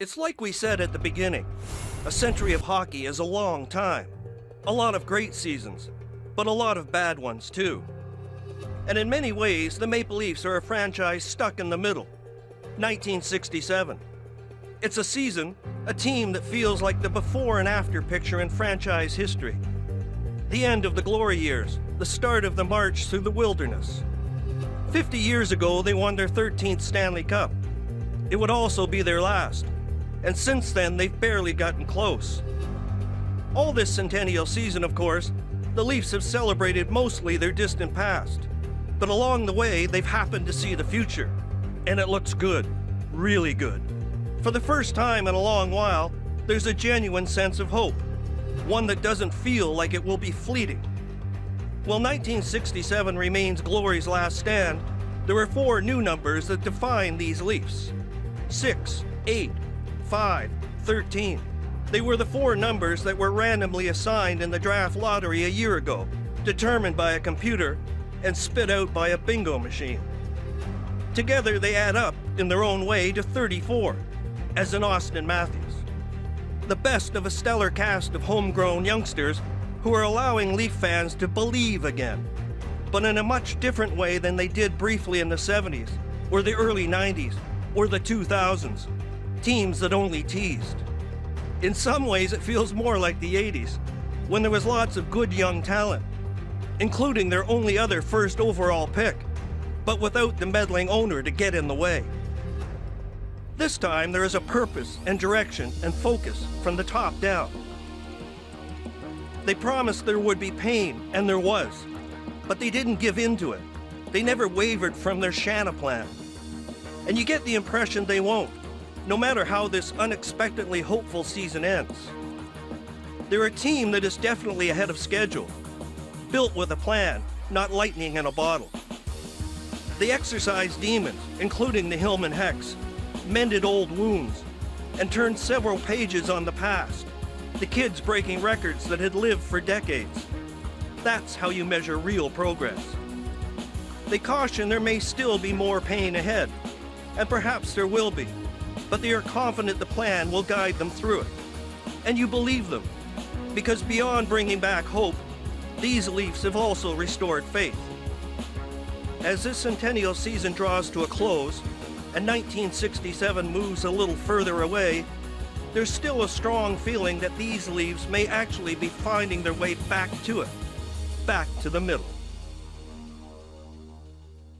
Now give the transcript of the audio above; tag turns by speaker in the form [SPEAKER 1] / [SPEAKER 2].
[SPEAKER 1] It's like we said at the beginning, a century of hockey is a long time. A lot of great seasons, but a lot of bad ones too. And in many ways, the Maple Leafs are a franchise stuck in the middle. 1967. It's a season, a team that feels like the before and after picture in franchise history. The end of the glory years, the start of the march through the wilderness. 50 years ago, they won their 13th Stanley Cup. It would also be their last. And since then, they've barely gotten close. All this centennial season, of course, the Leafs have celebrated mostly their distant past. But along the way, they've happened to see the future. And it looks good, really good. For the first time in a long while, there's a genuine sense of hope. One that doesn't feel like it will be fleeting. While 1967 remains glory's last stand, there are 4 new numbers that define these Leafs. 6, 8, 5, 13. They were the 4 numbers that were randomly assigned in the draft lottery a year ago, determined by a computer and spit out by a bingo machine. Together they add up, in their own way, to 34, as in Austin Matthews. The best of a stellar cast of homegrown youngsters who are allowing Leaf fans to believe again, but in a much different way than they did briefly in the 70s, or the early 90s, or the 2000s. Teams that only teased. In some ways, it feels more like the 80s, when there was lots of good young talent, including their only other first overall pick, but without the meddling owner to get in the way. This time, there is a purpose and direction and focus from the top down. They promised there would be pain, and there was, but they didn't give in to it. They never wavered from their Shanna plan. And you get the impression they won't, no matter how this unexpectedly hopeful season ends. They're a team that is definitely ahead of schedule, built with a plan, not lightning in a bottle. They exercised demons, including the Hillman Hex, mended old wounds, and turned several pages on the past, the kids breaking records that had lived for decades. That's how you measure real progress. They caution there may still be more pain ahead, and perhaps there will be, but they are confident the plan will guide them through it. And you believe them, because beyond bringing back hope, these Leafs have also restored faith. As this centennial season draws to a close, and 1967 moves a little further away, there's still a strong feeling that these Leafs may actually be finding their way back to it, back to the middle.